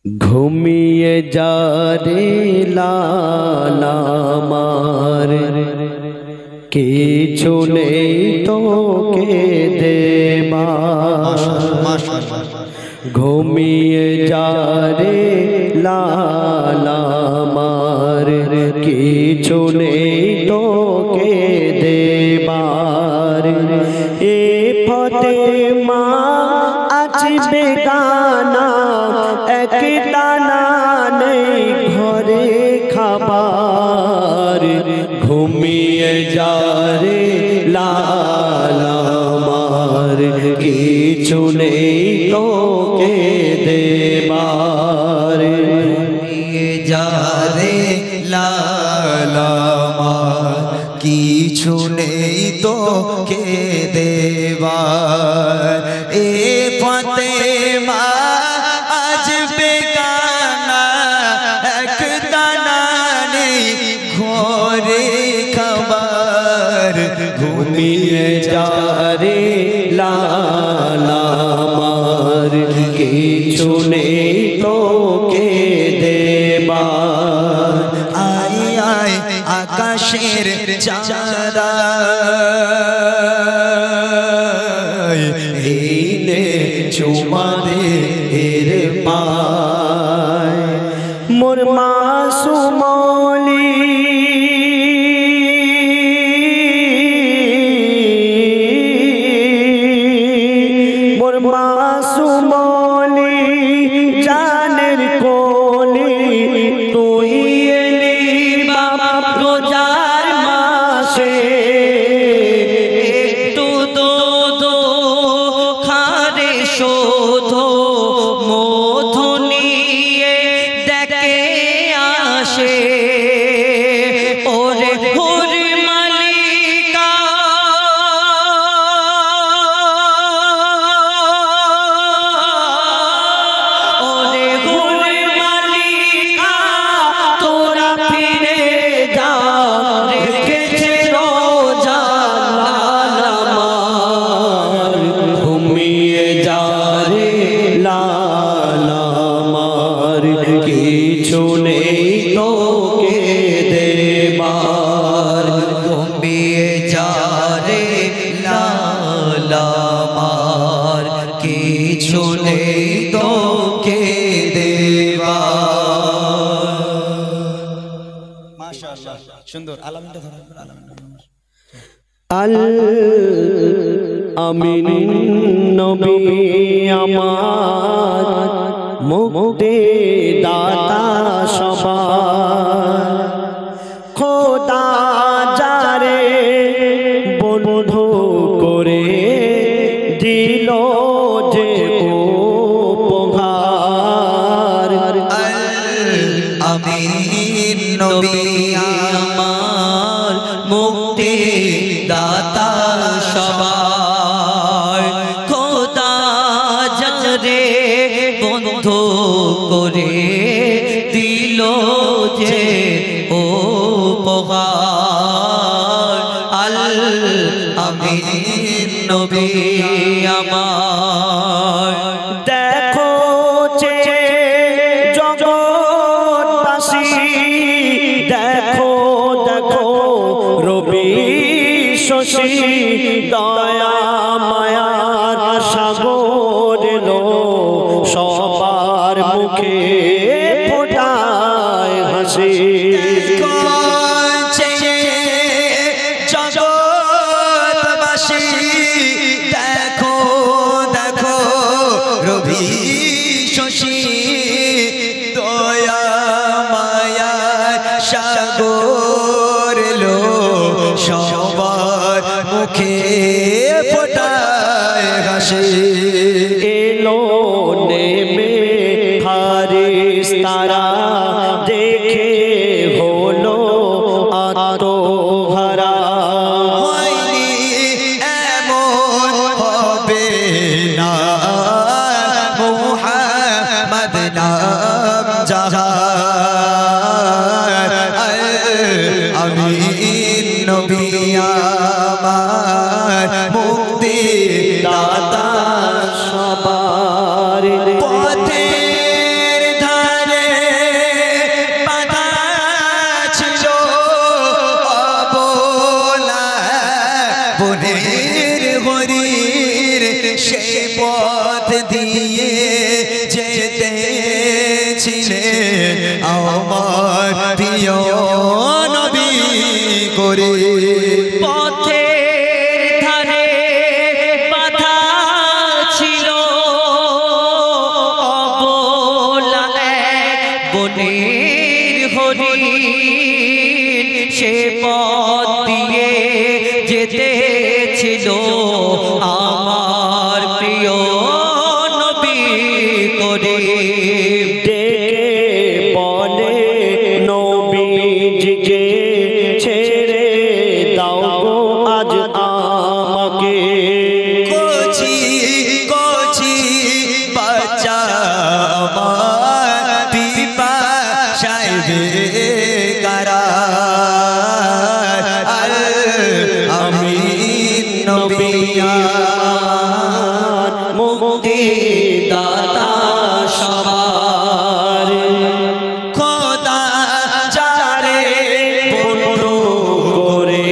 ঘুমিয়ে যা রে লালা আমার, কিছু নেই তোকে দেবার। ঘুমিয়ে যা রে লালা আমার, কিছু নেই তোকে দেবার। এ ফতে মা আজ বেগানা, এক দানা নেই ঘরে খাবার। ঘুমিয়ে যা রে লালা আমার, কিছু নেই তোকে দেবার। ঘুমিয়ে যা রে লালা আমার, কিছু নেই তোকে দেবার। এ ফাতেমা আজ বেগানা, এক দানা নেই ঘরে খাবার। ঘুমিয়ে যা রে লালা আমার, কিছু নেই তোকে দেবার। আয় আয় আকাশের চাঁদা, এই নে চুমা দে এর পায়। মোর মাসুমলি মোর মাসুমলি জানের কোলি, তুই এলি বাবা রোজার মাসে। একটু দো খারে শোধ মধু নিয়ে দেখে আসে। ওরে ওরে মালিকা, ওরে ওরে মালিকা, তোরা ফিরে যা, রেখেছে রোজা লালা আমার। ঘুমিয়ে যা রে লালা আমার, কিছু নেই তোকে দেবার। ঘুমিয়ে যা রে লালা আমার, কিছু নেই তোকে দেবার। মাশাআল্লাহ, সুন্দর। আলামিনটা ধরো, আলামিনটা। আল আমিন নবী আমার, মুক্তি দাতা সবার। খোদা যারে বন্ধু করে দিল যে উপহার। আমিন নবী আমার, মুক্তি দাতা সবার। খোদা যারে বন্ধু করে দিল যে উপহার। আল আমিন নবী আমার। দেখো যে জগৎবাসী, দেখো দেখো রবি শশী, দয়া মায়ার সাগর লো সবার মুখে ফোটায় হাসি। জগৎবাসী দেখো দেখো রবি শশী, দয়া মায়ার সাগর লো সবার মুখে ফোটায় হাসি। এলো নেমে ফারিস্তারা, দেখে হলো আত্মহারা। হয়নি এমন হবে না, মুহাম্মদ নাম যাহার। আমিন নবী আমার, মুক্তি দাতা সবার। পথের ধারে আমার প্রিয় নবী করে পথের ধারে বাধা ছিল অবলা এক বনের হরিণ, সে পথ দিয়ে যেতেছিল আমার প্রিয় নবী করে। ডেকে বলে নবীজিকে ছেড়ে দাও গো আজ আমাকে। কোচি কোচি বাচ্চা আমার পিপাসায় বেকারার, আমি নবী আমার মুক্তি দাতা সবার। খোদা যারে বন্ধু করে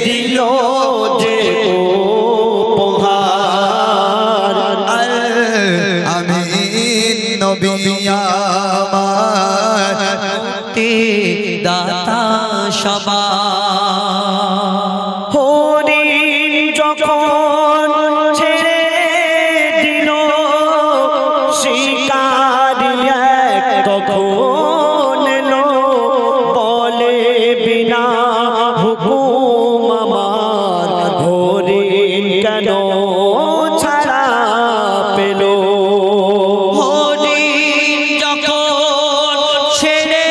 দিল যে উপহার, আমি নবী আমার মুক্তি দাতা সবার। হরিণ যখন ছেড়ে দিল শিকারি এক তখন এলো, বলে বিনা হুকুম আমার হরিণ কেন ছাড়া পেল। হরিণ যখন ছেড়ে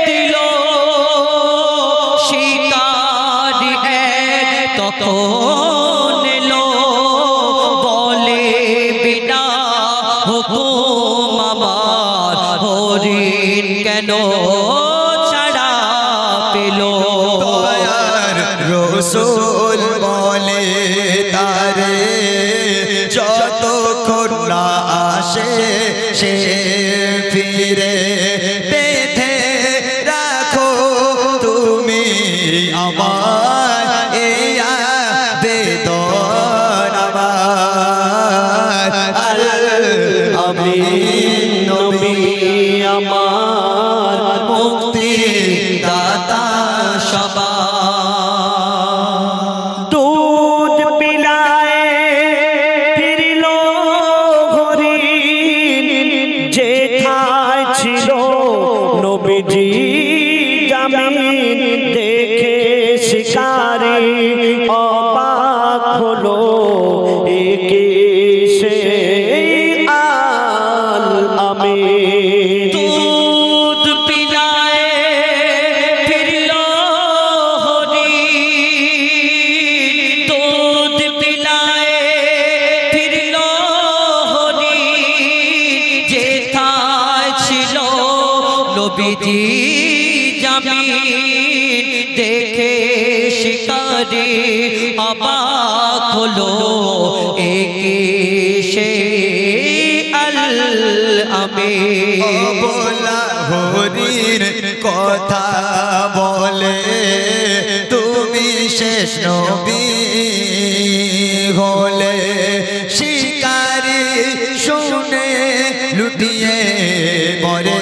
দিল শিকারি এক তখন এলো, বলে বিনা হুকুম আমার হরিণ কেন ছাড়া পেল। দয়ার রসুল বলে তারে যতক্ষণ না আসে সে ফিরে, বেঁধে রাখো তুমি আমার এই বেদন আমার, আমি নবী আমার মুক্তি দাতা সবার। দুধ পিলায় ফিরল হরিণ, যেথায় ছিল নবীজি জামিন, দেখে শিকারি অবাক হলো, একে সে আল আমিন। দুধ পিলায় ফিরল হরিণ, দুধ পিলায় ফিরল হরিণ, যেথায় ছিল নবীজি জামিন, দেখে শিকারি অবাক হলো, একে সে আল আমিন। বলা হরির কথা বলে তুমি শেষ নবী হলে, শিকারি শুনে লুটিয়ে মরে